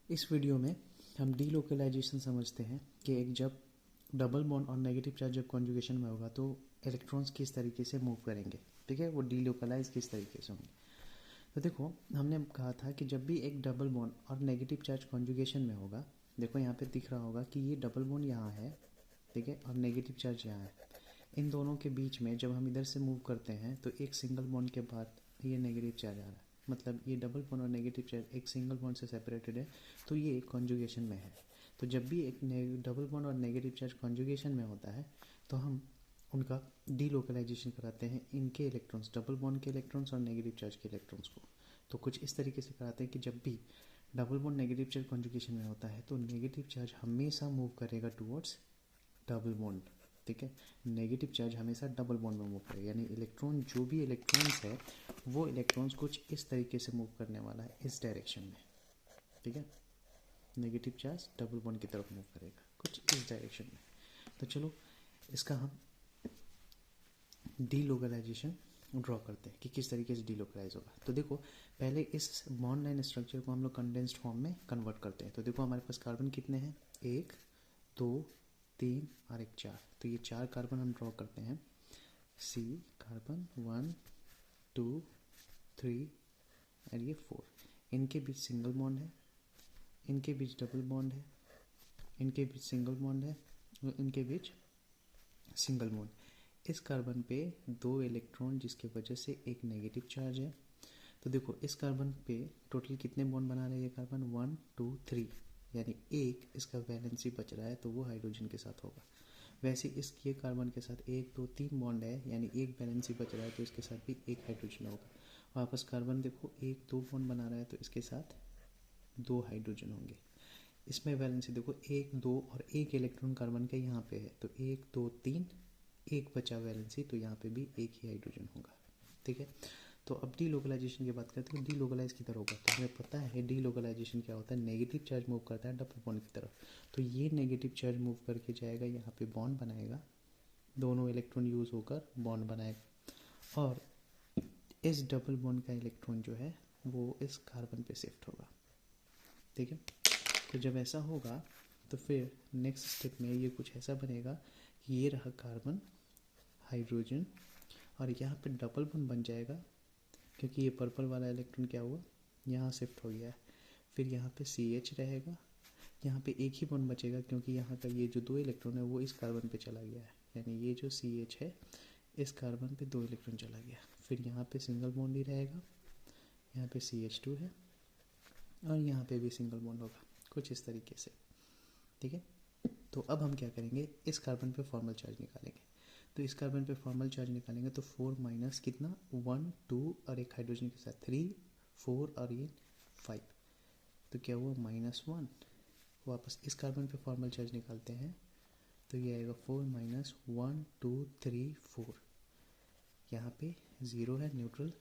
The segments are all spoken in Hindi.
इस वीडियो में हम डीलोकलाइजेशन समझते हैं कि एक जब डबल बॉन्ड और नेगेटिव चार्ज जब कॉन्जुगेशन में होगा तो इलेक्ट्रॉन्स किस तरीके से मूव करेंगे, ठीक है, वो डीलोकलाइज किस तरीके से होंगे। तो देखो, हमने कहा था कि जब भी एक डबल बॉन्ड और नेगेटिव चार्ज कॉन्जुगेशन में होगा, देखो यहाँ पे दिख रहा होगा कि ये डबल बॉन्ड यहाँ है, ठीक है, और नेगेटिव चार्ज यहाँ है। इन दोनों के बीच में जब हम इधर से मूव करते हैं तो एक सिंगल बॉन्ड के बाद ये नेगेटिव चार्ज आ रहा है, मतलब ये डबल बॉन्ड और नेगेटिव चार्ज एक सिंगल बॉन्ड से सेपरेटेड है, तो ये कॉन्जुगेशन में है। तो जब भी एक डबल बॉन्ड और नेगेटिव चार्ज कॉन्जुगेशन में होता है तो हम उनका डीलोकलाइजेशन कराते हैं, इनके इलेक्ट्रॉन्स, डबल बॉन्ड के इलेक्ट्रॉन्स और नेगेटिव चार्ज के इलेक्ट्रॉन्स को। तो कुछ इस तरीके से कराते हैं कि जब भी double bond negative charge conjugation में होता है तो नेगेटिव चार्ज हमेशा मूव करेगा टुवर्ड्स डबल बॉन्ड, ठीक है। नेगेटिव चार्ज हमेशा डबल बॉन्ड में मूव करेगा, यानी इलेक्ट्रॉन, जो भी इलेक्ट्रॉन्स है वो इलेक्ट्रॉन्स कुछ इस तरीके से मूव करने वाला है, इस डायरेक्शन में, ठीक है। नेगेटिव चार्ज डबल बॉन्ड की तरफ मूव करेगा कुछ इस डायरेक्शन में। तो चलो इसका हम डीलोकलाइजेशन ड्रॉ करते हैं कि किस तरीके से डीलोकलाइज होगा। तो देखो, पहले इस बॉन्ड लाइन स्ट्रक्चर को हम लोग कंडेंस्ड फॉर्म में कन्वर्ट करते हैं। तो देखो हमारे पास कार्बन कितने हैं, 1 2 3 और 1 4। तो ये 4 कार्बन हम ड्रॉ करते हैं। सी कार्बन 1 2 3 और ये 4। इनके बीच सिंगल बॉन्ड है, इनके बीच डबल बॉन्ड है, इनके बीच सिंगल बॉन्ड है, और इनके बीच सिंगल बॉन्ड। इस कार्बन पे 2 इलेक्ट्रॉन, जिसके वजह से एक नेगेटिव चार्ज है। तो देखो इस कार्बन पे टोटल कितने बॉन्ड बना रहे हैं ये कार्बन, 1 2 3, यानी एक इसका वैलेंसी बच रहा है तो वो हाइड्रोजन के साथ होगा। वैसे इसके कार्बन के साथ 1 2 3 बॉन्ड है, यानी एक वैलेंसी बच रहा है तो इसके साथ भी एक हाइड्रोजन होगा। वापस कार्बन देखो 1 2 बॉन्ड बना रहा है तो इसके साथ 2 हाइड्रोजन होंगे। इसमें वैलेंसी देखो 1 2 और एक इलेक्ट्रॉन कार्बन का यहाँ पे है, तो 1 2 3, एक बचा वैलेंसी, तो यहाँ पे भी एक ही हाइड्रोजन होगा, ठीक है। तो अब डीलोकलाइजेशन की बात करते हैं, डीलोकलाइज की तरह होगा। तो हमें पता है डीलोकलाइजेशन क्या होता है, नेगेटिव चार्ज मूव करता है डबल बॉन्ड की तरफ। तो ये नेगेटिव चार्ज मूव करके जाएगा, यहाँ पे बॉन्ड बनाएगा, दोनों इलेक्ट्रॉन यूज होकर बॉन्ड बनाएगा, और इस डबल बॉन्ड का इलेक्ट्रॉन जो है वो इस कार्बन पे शिफ्ट होगा, ठीक है। तो जब ऐसा होगा तो फिर नेक्स्ट स्टेप में ये कुछ ऐसा बनेगा कि ये रहा कार्बन, हाइड्रोजन, और यहाँ पे डबल बॉन्ड बन जाएगा क्योंकि ये पर्पल वाला इलेक्ट्रॉन क्या हुआ, यहाँ शिफ्ट हो गया है। फिर यहाँ पे CH रहेगा, यहाँ पे एक ही बॉन्ड बचेगा क्योंकि यहाँ का ये जो 2 इलेक्ट्रॉन है वो इस कार्बन पे चला गया है, यानी ये जो CH है इस कार्बन पे 2 इलेक्ट्रॉन चला गया। फिर यहाँ पे सिंगल बॉन्ड ही रहेगा, यहाँ पे CH2 है और यहाँ पे भी सिंगल बॉन्ड होगा, कुछ इस तरीके से, ठीक है। तो अब हम क्या करेंगे, इस कार्बन पे फॉर्मल चार्ज निकालेंगे। तो इस कार्बन पे फॉर्मल चार्ज निकालेंगे तो 4 माइनस कितना, 1 2 और एक हाइड्रोजन के साथ 3 4 और ये 5, तो क्या हुआ -1। वापस इस कार्बन पे फॉर्मल चार्ज निकालते हैं तो ये आएगा 4 माइनस 1 2 3 4, यहाँ पे 0 है न्यूट्रल।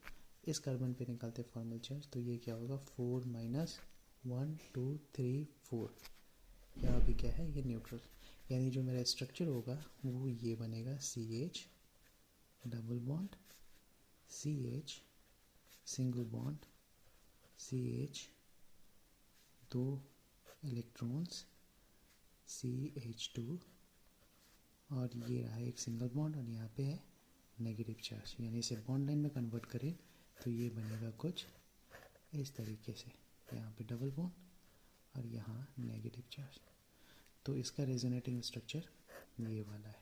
इस कार्बन पे निकालते हैं फॉर्मल चार्ज तो ये क्या होगा, 4 माइनस 1 2 3 4, यहाँ भी क्या है, ये न्यूट्रल। यानी जो मेरा स्ट्रक्चर होगा वो ये बनेगा, CH double bond, CH single bond, CH 2 electrons, CH2, और ये रहा एक सिंगल बॉन्ड, और यहाँ पे है नेगेटिव चार्ज। यानी इसे बॉन्ड लाइन में कन्वर्ट करें तो ये बनेगा कुछ इस तरीके से, यहाँ पे डबल बॉन्ड और यहाँ नेगेटिव चार्ज। तो इसका रेजोनेटिंग स्ट्रक्चर ये वाला है।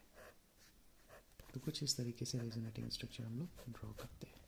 तो कुछ इस तरीके से रेजोनेटिंग स्ट्रक्चर हम लोग ड्रॉ करते हैं।